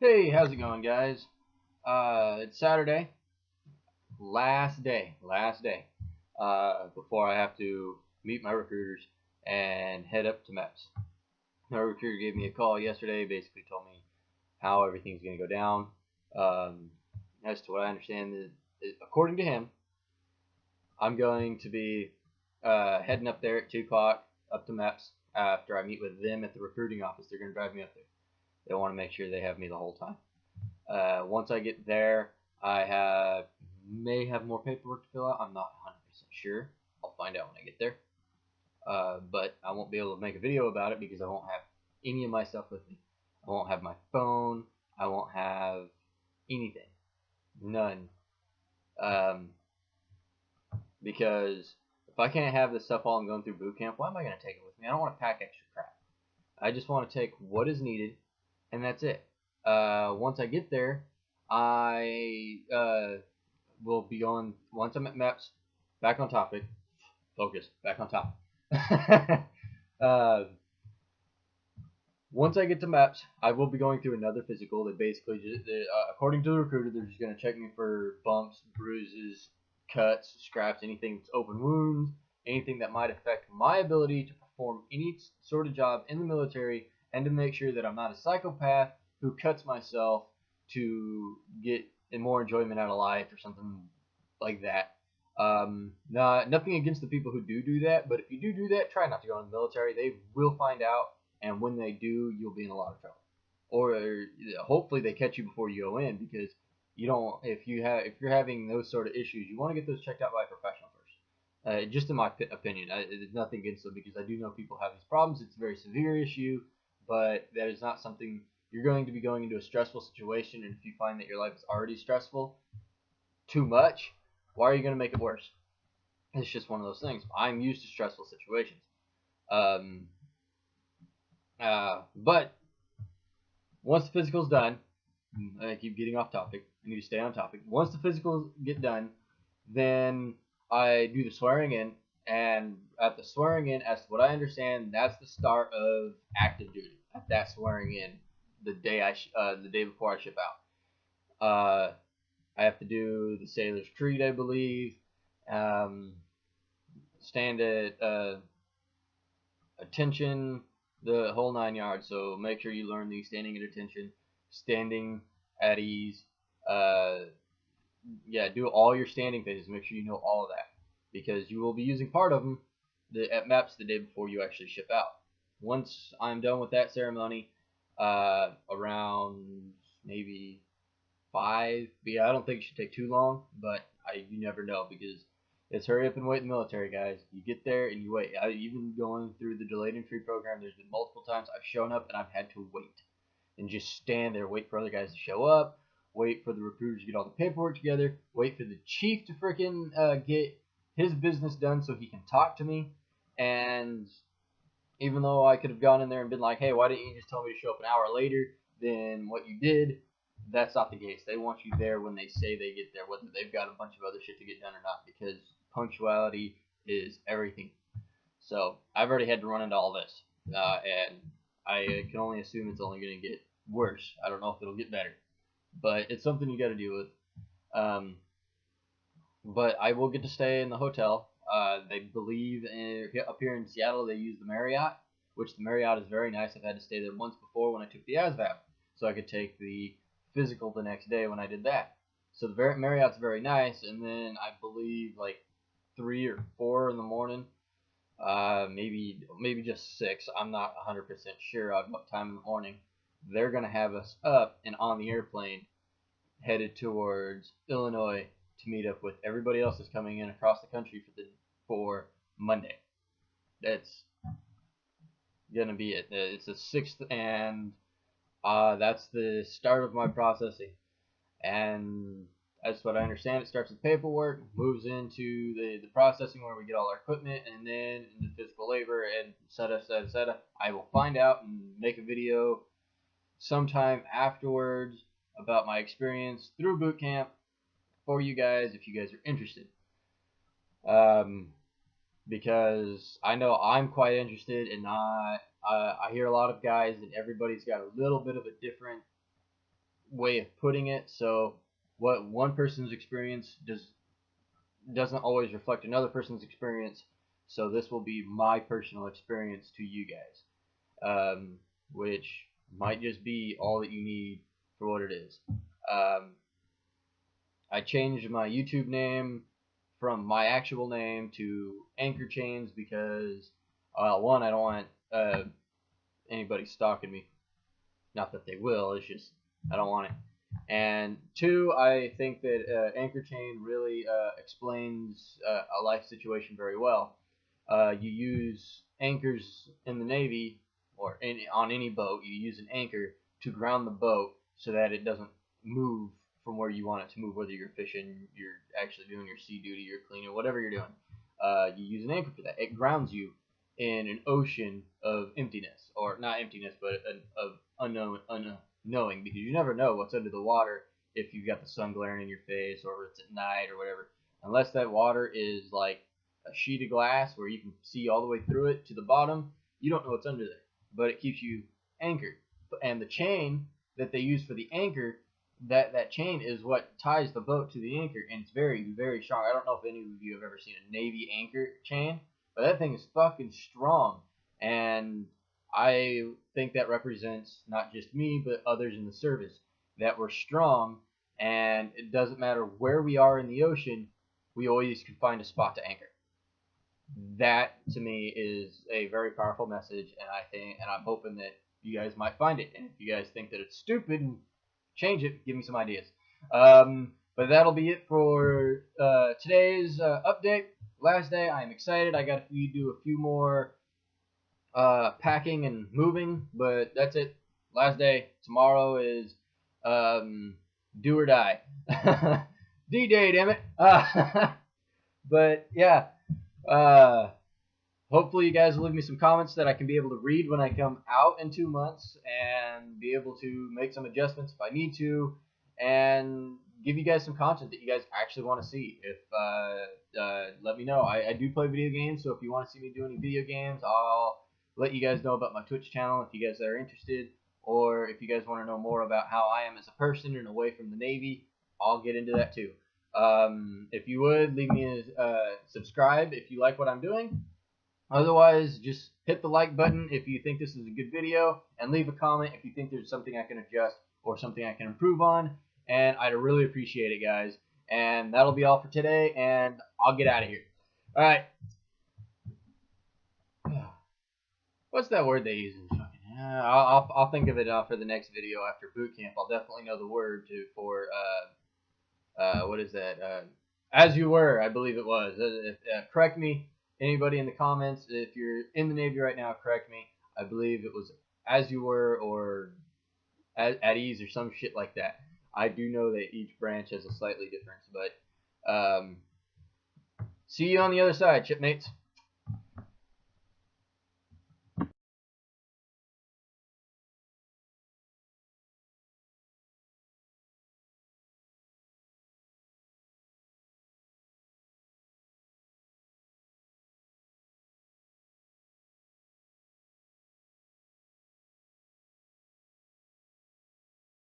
Hey, how's it going, guys? It's Saturday, last day, before I have to meet my recruiters and head up to MEPS. My recruiter gave me a call yesterday, basically told me how everything's going to go down. As to what I understand, according to him, I'm going to be heading up there at 2 o'clock up to MEPS after I meet with them at the recruiting office. They're going to drive me up there. They want to make sure they have me the whole time. Once I get there, may have more paperwork to fill out. I'm not 100% sure. I'll find out when I get there. But I won't be able to make a video about it because I won't have any of my stuff with me. I won't have my phone. I won't have anything. None. Because if I can't have this stuff while I'm going through boot camp, why am I going to take it with me? I don't want to pack extra crap. I just want to take what is needed, and that's it. Once I get there, I will be going, once I'm at MEPS, back on topic, focus, back on topic. Once I get to MEPS, I will be going through another physical that basically, according to the recruiter, they're just going to check me for bumps, bruises, cuts, scraps, anything that's open wounds, anything that might affect my ability to perform any sort of job in the military, and to make sure that I'm not a psychopath who cuts myself to get more enjoyment out of life or something like that. Nothing against the people who do that, but if you do that, try not to go in the military. They will find out, and when they do, you'll be in a lot of trouble. Or hopefully they catch you before you go in, because you don't. If you're having those sort of issues, you want to get those checked out by a professional first. Just in my opinion, it's nothing against them, because I do know people have these problems. It's a very severe issue, but that is not something. You're going to be going into a stressful situation, and if you find that your life is already stressful too much, why are you going to make it worse? It's just one of those things. I'm used to stressful situations. But once the physical's done, I keep getting off topic. I need to stay on topic. Once the physicals get done, then I do the swearing in, and at the swearing in, as to what I understand, that's the start of active duty. At that swearing in, the day before I ship out. I have to do the sailor's treat, I believe. Stand at attention, the whole 9 yards. So make sure you learn these: standing at attention, standing at ease. Do all your standing phases. Make sure you know all of that, because you will be using part of them at MEPS the day before you actually ship out. Once I'm done with that ceremony, around maybe 5. Yeah, I don't think it should take too long, but you never know, because it's hurry up and wait in the military, guys. You get there and you wait. Even going through the delayed entry program, there's been multiple times I've shown up and I've had to wait and just stand there, wait for other guys to show up, wait for the recruiters to get all the paperwork together, wait for the chief to freaking get his business done so he can talk to me. And even though I could have gone in there and been like, hey, why didn't you just tell me to show up an hour later than what you did? That's not the case. They want you there when they say they get there, whether they've got a bunch of other shit to get done or not, because punctuality is everything. So I've already had to run into all this, and I can only assume it's only going to get worse. I don't know if it'll get better, but it's something you got to deal with. But I will get to stay in the hotel. They believe up here in Seattle they use the Marriott, which the Marriott is very nice. I've had to stay there once before when I took the ASVAB, so I could take the physical the next day when I did that. So the Marriott's very nice. And then I believe like 3 or 4 in the morning, maybe just 6. I'm not 100% sure on what time in the morning. They're gonna have us up and on the airplane headed towards Illinois to meet up with everybody else that's coming in across the country for Monday. That's gonna be it. It's the 6th, and that's the start of my processing. And that's what I understand. It starts with paperwork, moves into the processing where we get all our equipment, and then in the physical labor, and etc. I will find out and make a video sometime afterwards about my experience through boot camp for you guys, if you guys are interested. Because I know I'm quite interested, and I hear a lot of guys that everybody's got a little bit of a different way of putting it. So what one person's experience doesn't always reflect another person's experience. So this will be my personal experience to you guys, which might just be all that you need for what it is. I changed my YouTube name from my actual name to Anchor Chains because one, I don't want anybody stalking me. Not that they will, it's just I don't want it. And two, I think that Anchor Chain really explains a life situation very well. You use anchors in the Navy or on any boat. You use an anchor to ground the boat so that it doesn't move from where you want it to move, whether you're fishing, you're actually doing your sea duty, you're cleaning, whatever you're doing. You use an anchor for that. It grounds you in an ocean of emptiness, or not emptiness, but of unknowing, because you never know what's under the water if you've got the sun glaring in your face or it's at night or whatever. Unless that water is like a sheet of glass where you can see all the way through it to the bottom, you don't know what's under there. But it keeps you anchored. And the chain that they use for the anchor, that chain is what ties the boat to the anchor, and it's very, very strong. I don't know if any of you have ever seen a Navy anchor chain, but that thing is fucking strong. And I think that represents not just me, but others in the service, that we're strong, and it doesn't matter where we are in the ocean, we always can find a spot to anchor. That to me is a very powerful message, and I'm hoping that you guys might find it. And if you guys think that it's stupid and change it, give me some ideas. But that'll be it for today's update. Last day. I'm excited. I got to do a few more packing and moving, but that's it. Last day. Tomorrow is do or die. D-Day, damn it. But yeah. Hopefully you guys will leave me some comments that I can be able to read when I come out in 2 months and be able to make some adjustments if I need to, and give you guys some content that you guys actually want to see. If let me know. I do play video games, so if you want to see me do any video games, I'll let you guys know about my Twitch channel if you guys are interested, or if you guys want to know more about how I am as a person and away from the Navy, I'll get into that too. If you would, leave me a subscribe if you like what I'm doing. Otherwise, just hit the like button if you think this is a good video, and leave a comment if you think there's something I can adjust or something I can improve on, and I'd really appreciate it, guys. And that'll be all for today, and I'll get out of here. All right. What's that word they use in fucking? I'll think of it for the next video after boot camp. I'll definitely know the word for what is that? As you were, I believe it was. Correct me. Anybody in the comments, if you're in the Navy right now, correct me. I believe it was as you were, or at ease, or some shit like that. I do know that each branch has a slightly difference, but see you on the other side, shipmates.